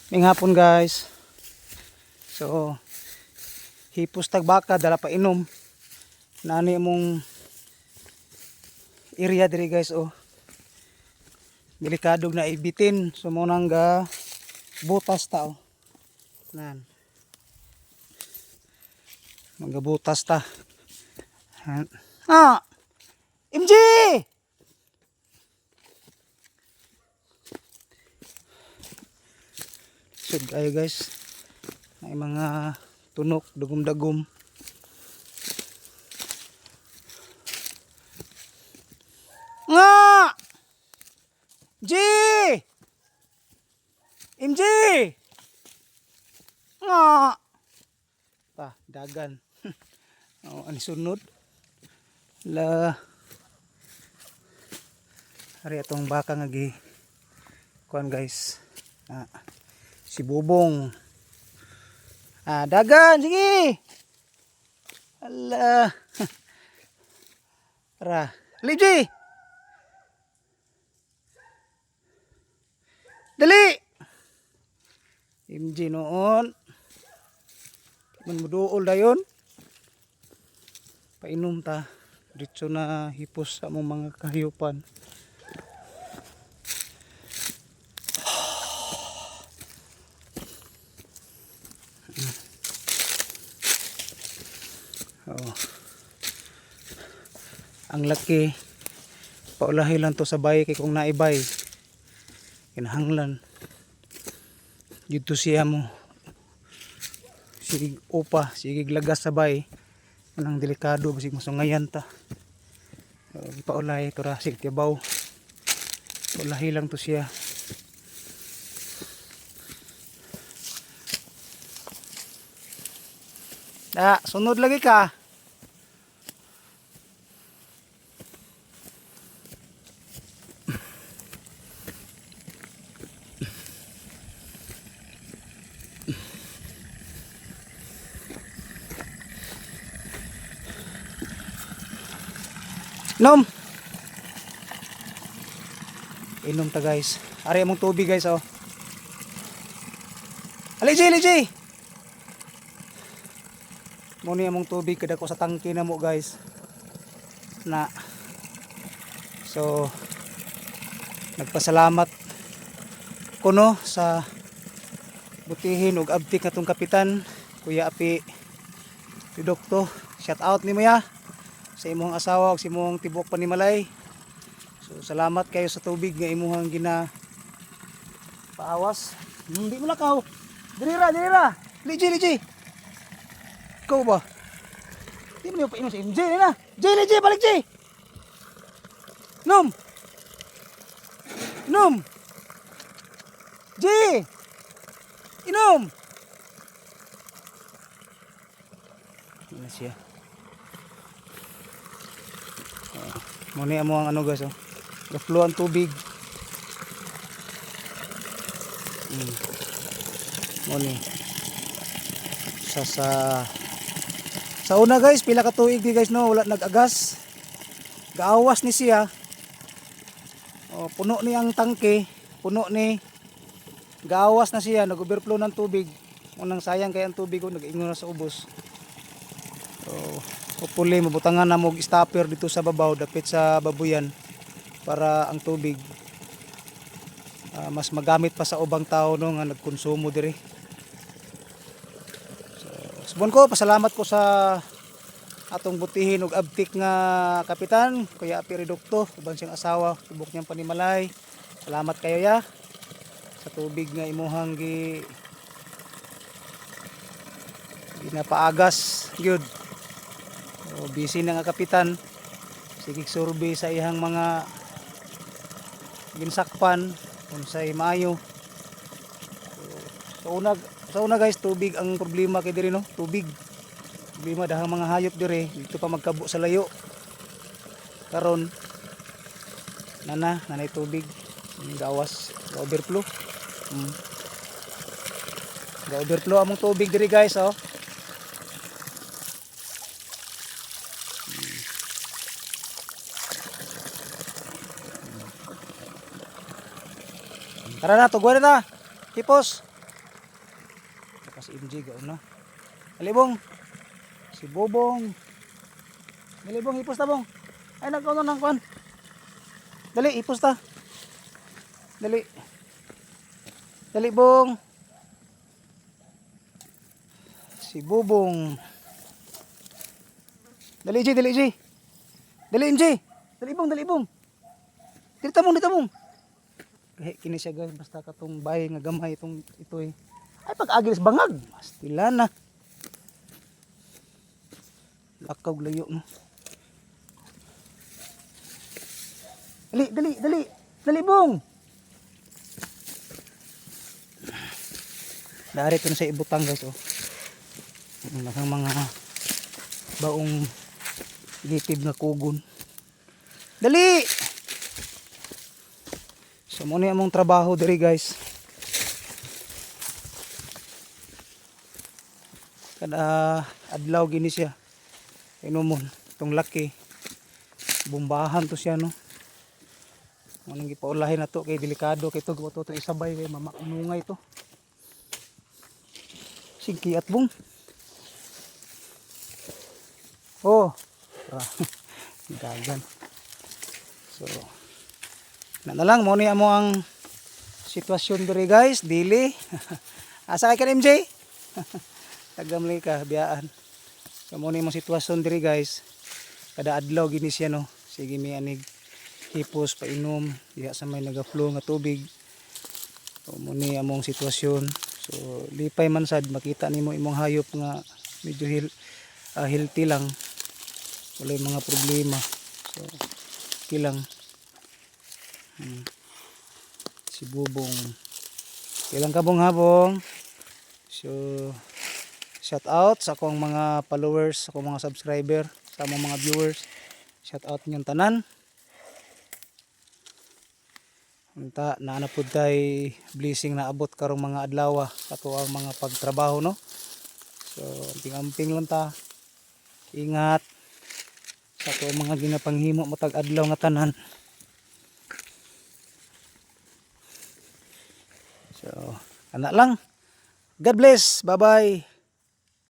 May hapon guys. So hipos tag baka dala pa inom. Nani mong area diri guys oh. Delikado na ibitin. So mo nang ga butas ta oh. Nan. Magabutas ta. Ah! MJ! So ayo guys. May mga tunok, dugom-dagom. Nga! G! MJ! Nga! Pa, dagan. Oh, ani sunod. La hari atong baka nga gi kuan guys. Si Bubong. Dagan sige. Ala. Ra. Liji. Dali. MJ noon. Man muduol dayon. Painom ta. Dito na hipos sa mong mga kahiyupan. Oh. Ang laki. Paulahi lang to sa bay kay kung naibay. Kinahanglan. Dito siya mo. Sige upa, sige lagas sa bay. Anang delikado basig masungayan ta. Paulay to ra sig tibaw. Paulahi lang to siya. Sunod lagi ka. Inom. Inom ta guys. Ari among tubig guys oh. Aliji, aliji. Muni among tubig kada ko sa tangke na mo guys. Na. So nagpasalamat ko no sa butihin ug abtik natong kapitan Kuya Api Ridokto. Shout out nimo ya sa imong asawa ug sa imong tibok panimalay. So salamat kayo sa tubig nga imuhang gina paawas. Hindi mo lakaw. Dirira, dirira. Liji, liji. Ikaw ba? Hindi mo niyo painom sa MJ na. Liji, balik J. Nom. Nom. J. Inom. Ano siya? Muna mo ang ano guys oh. Gaflo ang tubig. Muna. Sa una guys, pila ka tuig di guys no, wala nag-agas. Gaawas ni siya. Oh, puno ni ang tangke, puno ni. Gaawas na siya, nag-overflow ng tubig. Unang sayang kay ang tubig ko nag-ingon na sa ubos. So, hopefully mabutangan na mo stopper dito sa babaw dapit sa babuyan para ang tubig mas magamit pa sa ubang tao no nga nagkonsumo diri. So, subon ko pasalamat ko sa atong butihin ug abtik nga kapitan Kuya Api Ridokto uban siyang asawa subok niyang panimalay. Salamat kayo ya sa tubig nga imuhang ginapaagas gyud. So, busy na nga kapitan. Sige survey sa ihang mga ginsakpan unsay maayo. So, sa una guys, tubig ang problema kay diri no, tubig. Problema dahang mga hayop dire dito pa magkabo sa layo. Karon nanay tubig. Gawas, ga-overflow. Ga-overflow among tubig diri guys oh. Tara na, tuguan na. Hipos. MJ gaon na. Dali bong. Si Bobong. Dali bong, ipos ta bong. Ay nagkaon nang kuan. Dali, ipos ta. Dali. Dali bong. Si Bobong. Dali J, dali J. Dali MJ. Dali bong, dali bong. Dito mong, dito mong. Kini siya guys, basta katong bahay nga gamay itong ito eh. Ay pag agis bangag, pastila na. Lakaw layo no. Dali, dali, dali. Dali bong. Dari ito na sa ibutang guys oh. Mga baong litib na kugon. Dali! So muna yung among trabaho diri guys. Kada adlaw gini siya. Inumon itong laki. Bumbahan to siya no. Manang gipaulahin na to kay delikado kay to isabay kay mamakmungay to. Sige at bong. Oh. Dagan. So na lang mo ni amo ang sitwasyon diri guys, dili. Asa kay kan MJ? Tagamli ka biyaan. So mo ni mo sitwasyon diri guys. Kada adlaw gini siya no. Sige mi anig hipos painom diha sa may naga-flow nga tubig. So mo ni among sitwasyon. So lipay man sad makita nimo imong hayop nga medyo healthy lang. Wala mga problema. So okay lang. Si Bubong. Ilang kabong habong. So shout out sa akong mga followers, sa akong mga subscriber, sa among mga viewers. Shout out ninyong tanan. Unta na pud tay blessing na abot karong mga adlaw kato ang mga pagtrabaho no. So amping lang ta. Ingat sa ato mga ginapanghimo matag adlaw nga tanan. So, anak lang. God bless. Bye-bye.